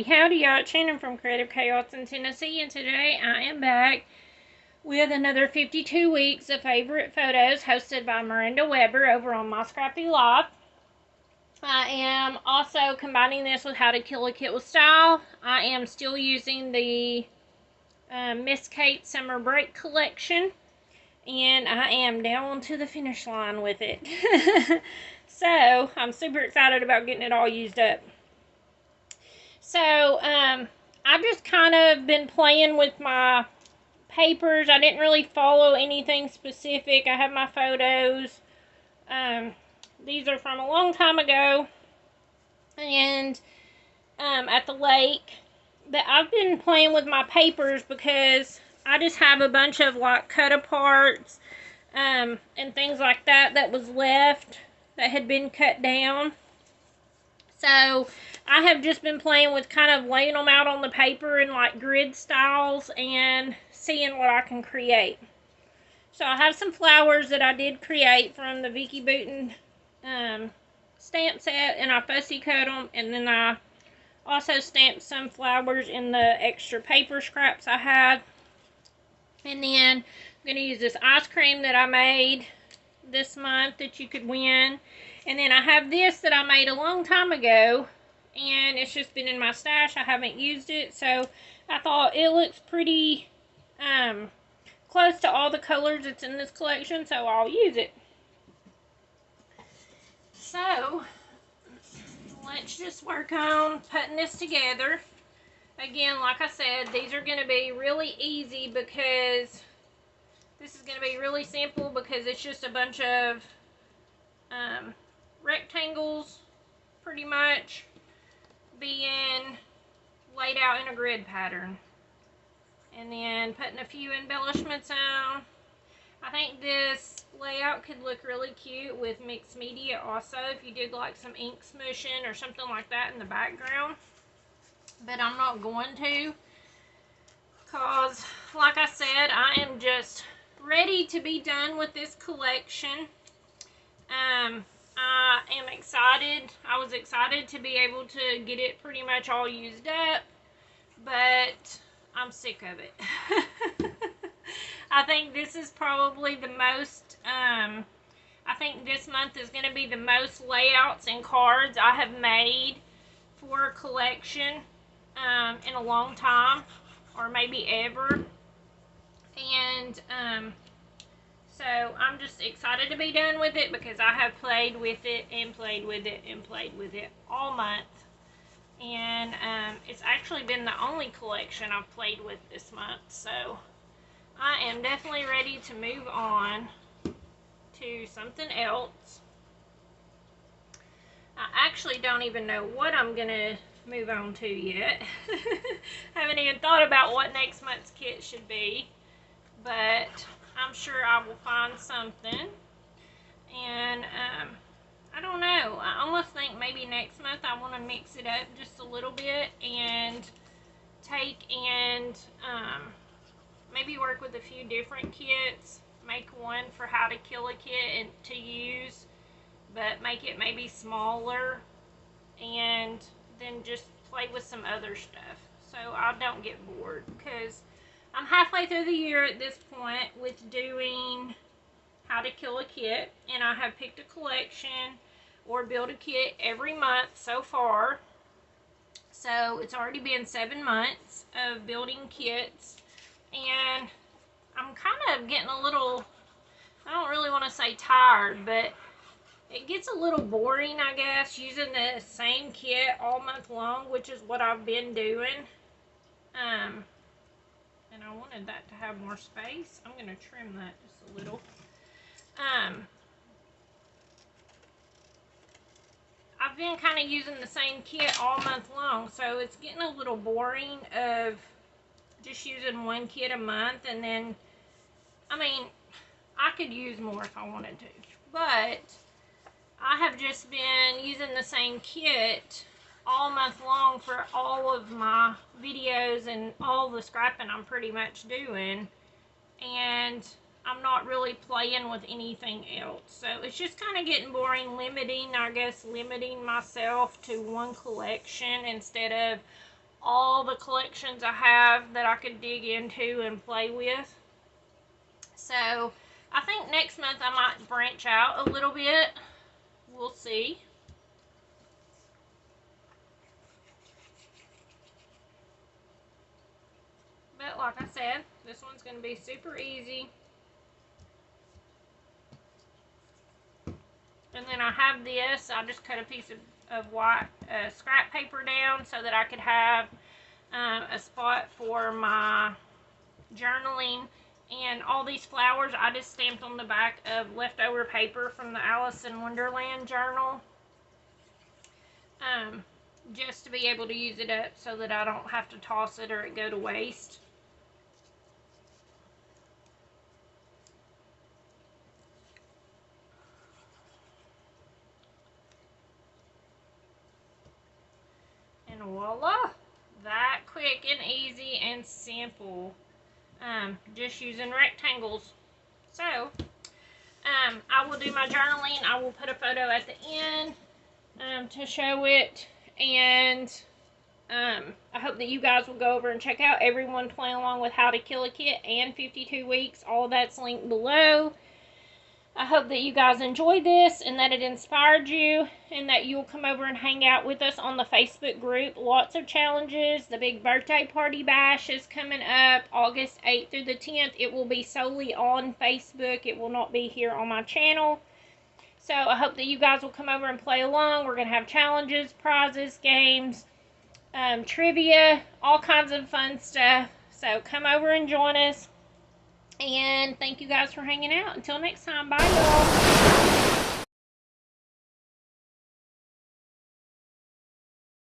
Howdy, howdy, y'all. Shannon from Creative Chaos in Tennessee, and today I am back with another 52 Weeks of Favorite Photos hosted by Miranda Weber over on My Scrappy Life. I am also combining this with How to Kill a Kit with Style. I am still using the Miss Kate Summer Break collection, and I am down to the finish line with it. So, I'm super excited about getting it all used up. So, I've just kind of been playing with my papers. I didn't really follow anything specific. I have my photos. These are from a long time ago. And, at the lake. But I've been playing with my papers because I just have a bunch of, like, cut-aparts, and things like that that was left that had been cut down. So, I have just been playing with kind of laying them out on the paper in like grid styles and seeing what I can create. So, I have some flowers that I did create from the Vicky Booten stamp set, and I fussy cut them, and then I also stamped some flowers in the extra paper scraps I had. And then I'm going to use this ice cream that I made this month that you could win. And then I have this that I made a long time ago, and it's just been in my stash. I haven't used it, so I thought it looks pretty close to all the colors that's in this collection, so I'll use it. So, let's just work on putting this together. Again, like I said, these are going to be really easy because this is going to be really simple because it's just a bunch of rectangles pretty much being laid out in a grid pattern. And then putting a few embellishments on. I think this layout could look really cute with mixed media also if you did like some ink smooshing or something like that in the background. But I'm not going to, because like I said, I am just ready to be done with this collection. I am excited. I was excited to be able to get it pretty much all used up, but I'm sick of it. I think this is probably the most, I think this month is going to be the most layouts and cards I have made for a collection in a long time, or maybe ever. And so I'm just excited to be done with it because I have played with it and played with it and played with it all month. And it's actually been the only collection I've played with this month. So I am definitely ready to move on to something else. I actually don't even know what I'm going to move on to yet. Haven't even thought about what next month's kit should be. But I'm sure I will find something. And I don't know. I almost think maybe next month I want to mix it up just a little bit and take and maybe work with a few different kits. Make one for How to Kill a Kit and to use, but make it maybe smaller, and then just play with some other stuff so I don't get bored, because I'm halfway through the year at this point with doing How to Kill a Kit, and I have picked a collection or build a kit every month so far. So it's already been 7 months of building kits, and I'm kind of getting a little, I don't really want to say tired, but it gets a little boring, I guess, using the same kit all month long, which is what I've been doing. And I wanted that to have more space. I'm going to trim that just a little. I've been kind of using the same kit all month long, so it's getting a little boring of just using one kit a month. And then, I mean, I could use more if I wanted to, but I have just been using the same kit all month long for all of my videos and all the scrapping I'm pretty much doing, and I'm not really playing with anything else. So it's just kind of getting boring, limiting myself to one collection instead of all the collections I have that I could dig into and play with. So I think next month I might branch out a little bit. We'll see. But like I said, this one's going to be super easy. And then I have this. I just cut a piece of white scrap paper down so that I could have a spot for my journaling. And all these flowers I just stamped on the back of leftover paper from the Alice in Wonderland journal. Just to be able to use it up so that I don't have to toss it or it go to waste. And voila! That quick and easy and simple. Just using rectangles. So, I will do my journaling. I will put a photo at the end to show it. And I hope that you guys will go over and check out Everyone Playing Along with How to Kill a Kit and 52 Weeks. All of that's linked below. I hope that you guys enjoyed this and that it inspired you and that you'll come over and hang out with us on the Facebook group. Lots of challenges. The big birthday party bash is coming up August 8th through the 10th. It will be solely on Facebook. It will not be here on my channel. So I hope that you guys will come over and play along. We're going to have challenges, prizes, games, trivia, all kinds of fun stuff. So come over and join us. And thank you guys for hanging out. Until next time, bye y'all.